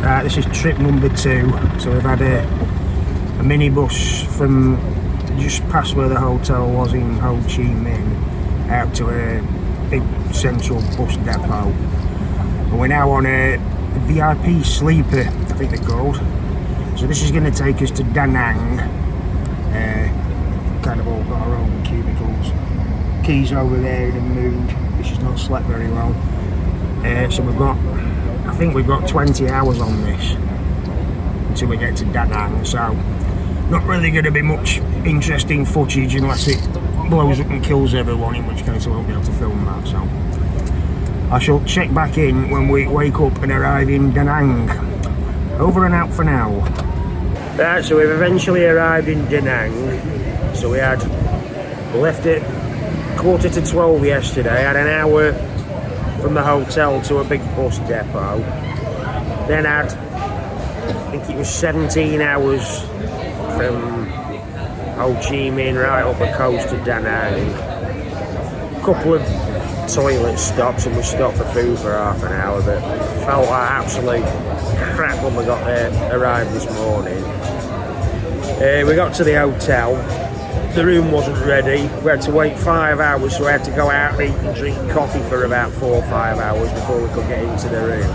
This is trip number 2. So we've had a minibus from just past where the hotel was in Ho Chi Minh out to a big central bus depot. And we're now on a VIP sleeper, I think they're called. So this is going to take us to Da Nang. Kind of all got our own cubicles. Keys over there in a mood. She's not slept very well. So I think we've got 20 hours on this until we get to Da Nang. So not really going to be much interesting footage unless it blows up and kills everyone, in which case I won't be able to film that. So I shall check back in when we wake up and arrive in Da Nang. Over and out for now. Right, so we've eventually arrived in Da Nang. So we left at 11:45 yesterday, had an hour from the hotel to a big bus depot. Then had, I think it was 17 hours from Ho Chi Minh right up the coast to Da Nang. A couple of toilet stops, and we stopped for food for half an hour, but felt like absolute crap when we got there, arrived this morning. We got to the hotel, the room wasn't ready, we had to wait 5 hours, so we had to go out and eat and drink coffee for about 4 or 5 hours before we could get into the room.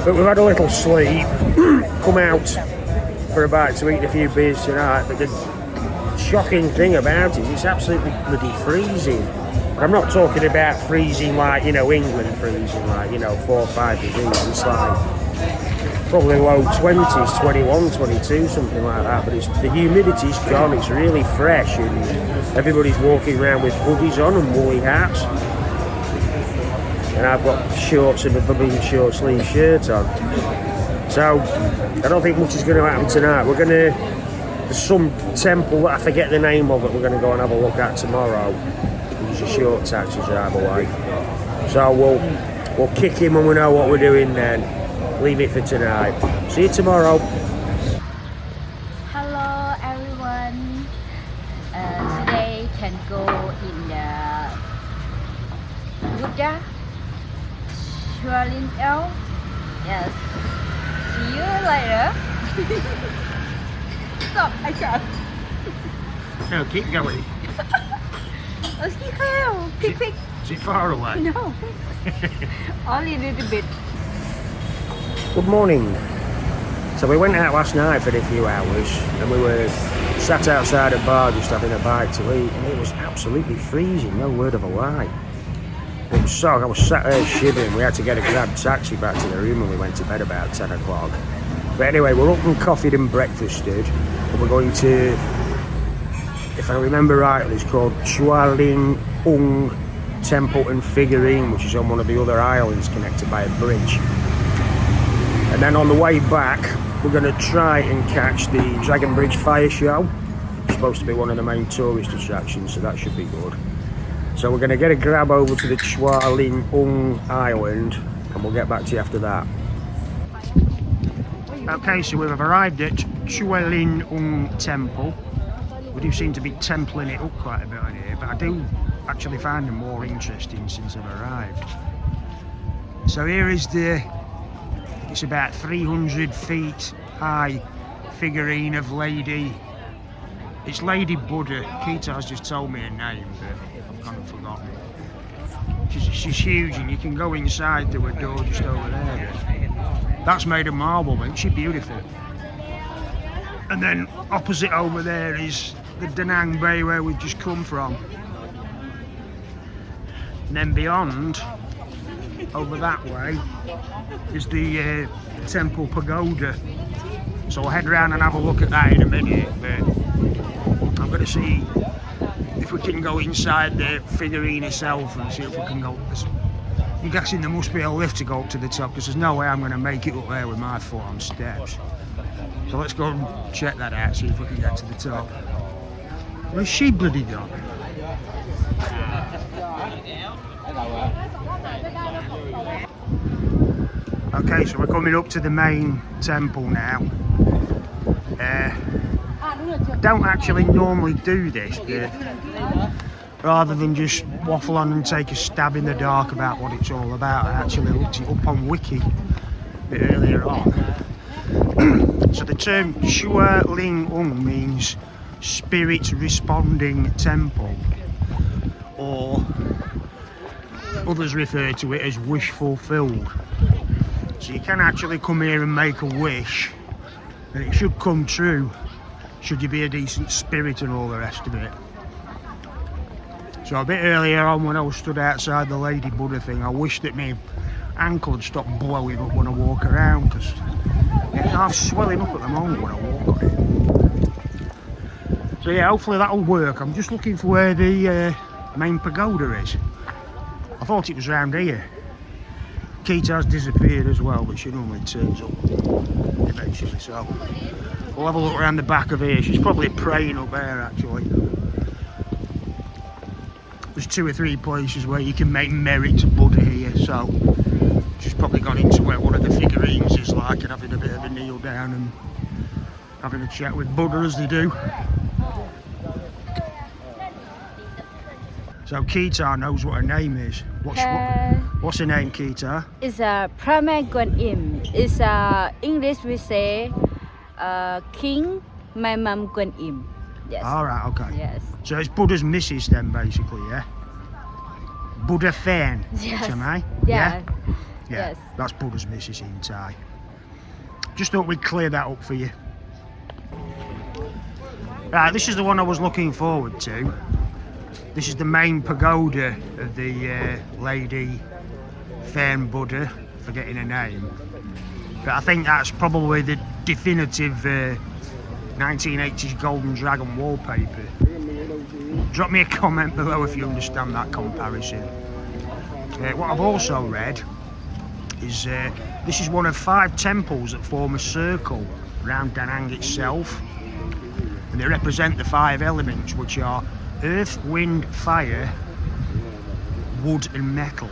But we've had a little sleep, come out for a bite to eat a few beers tonight, but the shocking thing about it is it's absolutely bloody freezing. I'm not talking about freezing like, England freezing, like, 4 or 5 degrees. It's like probably low 20s, 21, 22, something like that. But the humidity's gone, it's really fresh, and everybody's walking around with hoodies on and woolly hats. And I've got shorts and a big short sleeve shirt on. So I don't think much is going to happen tonight. There's some temple that I forget the name of it, we're going to go and have a look at tomorrow. Use a short taxi drive away. So we'll kick in when we know what we're doing then. Leave it for tonight. See you tomorrow. Hello everyone. Today can go in the Buddha Chùa Linh Ung. Yes. See you later. Stop, I can't. No, keep going. Let's keep going. Pick. Is it far away? No. Only a little bit. Good morning. So we went out last night for a few hours, and we were sat outside a bar just having a bite to eat, and it was absolutely freezing, no word of a lie. I was sat there shivering. We had to get a grab taxi back to the room, and we went to bed about 10 o'clock. But anyway, we're up and coffeeed and breakfasted, and we're going to, if I remember rightly, it's called Chua Linh Ung Temple and Figurine, which is on one of the other islands connected by a bridge. And then on the way back, we're going to try and catch the Dragon Bridge Fire Show. It's supposed to be one of the main tourist attractions, so that should be good. So we're going to get a grab over to the Chua Linh Ung Island, and we'll get back to you after that. Okay, so we've arrived at Chua Linh Ung Temple. We do seem to be templing it up quite a bit on here, but I do actually find them more interesting since I've arrived. So here is it's about 300 feet high figurine of it's Lady Buddha. Keita's just told me her name, but I've kind of forgotten. She's huge, and you can go inside through a door just over there. That's made of marble, isn't she beautiful? And then opposite over there is the Da Nang Bay where we've just come from. And then beyond, over that way, is the temple pagoda. So we'll head round and have a look at that in a minute, but I'm going to see if we can go inside the figurine itself and see if we can go. I'm guessing there must be a lift to go up to the top, because there's no way I'm going to make it up there with my foot on steps. So let's go and check that out, see if we can get to the top. Where's she bloody gone? Okay, so we're coming up to the main temple now. I don't actually normally do this, but rather than just waffle on and take a stab in the dark about what it's all about, I actually looked it up on Wiki. bit earlier on. So the term Chua Linh Ung means spirit responding temple, or others refer to it as wish fulfilled. So you can actually come here and make a wish and it should come true, should you be a decent spirit and all the rest of it. So a bit earlier on when I was stood outside the Lady Buddha thing, I wished that my ankle had stopped blowing up when I walk around, because I'm swelling up at the moment when I walk on it. So yeah, hopefully that'll work. I'm just looking for where the main pagoda is. I thought it was around here. Kita's disappeared as well, but she normally turns up eventually, so we'll have a look around the back of here. She's probably praying up there actually. There's 2 or 3 places where you can make merit to Buddha here, so she's probably gone into where one of the figurines is like and having a bit of a kneel down and having a chat with Buddha as they do. So Kita knows what her name is. What's her name, Kita? It's a Prama Guan Im. It's English we say King My Mum Guan Im. Yes. Alright, okay. Yes. So it's Buddha's missus then, basically, yeah? Buddha fan, Yes. am I? Yeah. Yeah? Yes. That's Buddha's missus in Thai. Just thought we'd clear that up for you. Right, this is the one I was looking forward to. This is the main pagoda of the Lady Fan Buddha, forgetting her name. But I think that's probably the definitive 1980s Golden Dragon wallpaper. Drop me a comment below if you understand that comparison. What I've also read is this is one of 5 temples that form a circle around Da Nang itself, and they represent the 5 elements, which are earth, wind, fire, wood and metal.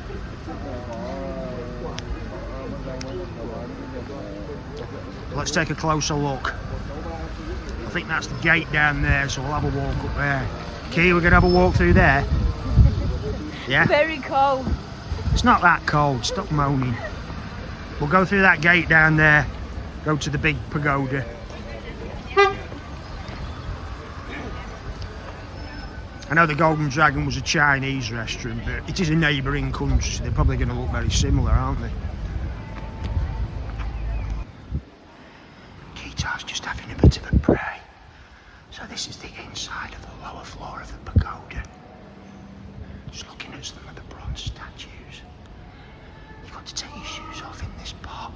Let's take a closer look. I think that's the gate down there, so we'll have a walk up there. Key, we're going to have a walk through there. Yeah? Very cold. It's not that cold, stop moaning. We'll go through that gate down there, go to the big pagoda. I know the Golden Dragon was a Chinese restaurant, but it is a neighbouring country, so they're probably going to look very similar, aren't they? Kita's just having a bit of a pray. So this is the inside of the lower floor of the pagoda. Just looking at some of the bronze statues. You've got to take your shoes off in this part.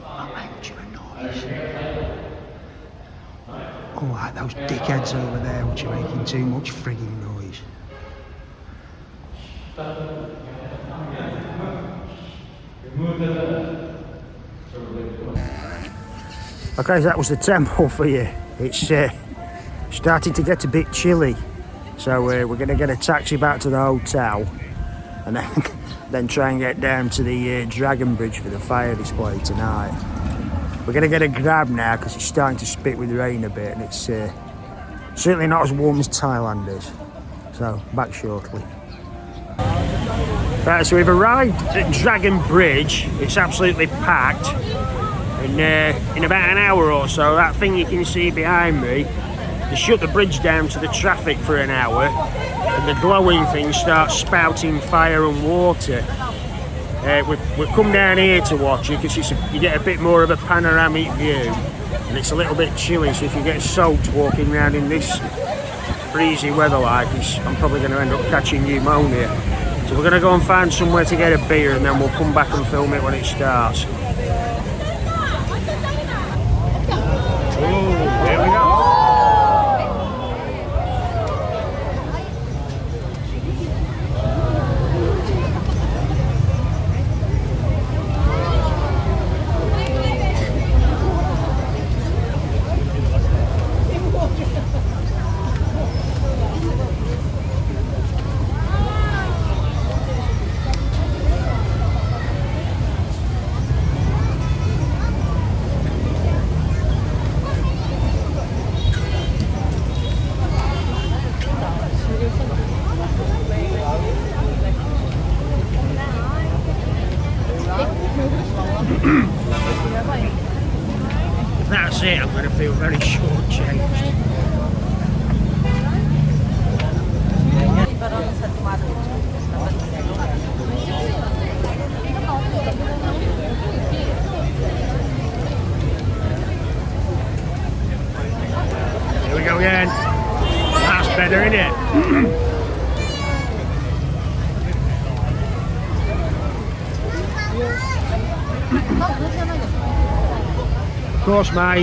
I'll make you a noise. Oh, like those dickheads over there which are making too much frigging noise. Okay, that was the temple for you. It's starting to get a bit chilly, so we're going to get a taxi back to the hotel and then try and get down to the Dragon Bridge for the fire display tonight. We're going to get a grab now because it's starting to spit with rain a bit, and it's certainly not as warm as Thailand is. So, back shortly. Right, so we've arrived at Dragon Bridge. It's absolutely packed. And in about an hour or so, that thing you can see behind me, they shut the bridge down to the traffic for an hour, and the glowing thing starts spouting fire and water. We've come down here to watch it because you get a bit more of a panoramic view, and it's a little bit chilly, so if you get soaked walking around in this breezy weather like this, I'm probably going to end up catching pneumonia. So we're going to go and find somewhere to get a beer, and then we'll come back and film it when it starts. Oh, there we go. that's it, I'm going to feel very short-changed. Here we go again. That's better, isn't it? Of course, my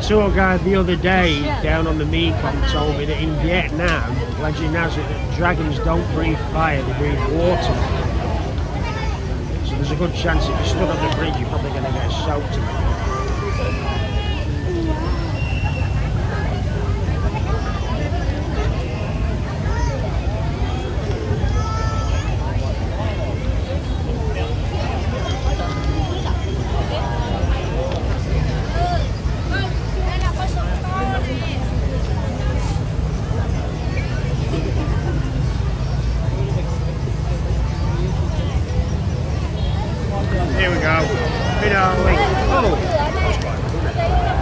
tour guide the other day down on the Mekong told me that in Vietnam, legend has it that dragons don't breathe fire, they breathe water. So there's a good chance if you stood on the bridge, you're probably going to get soaked. Here we go. Finale. Oh, that's quite good.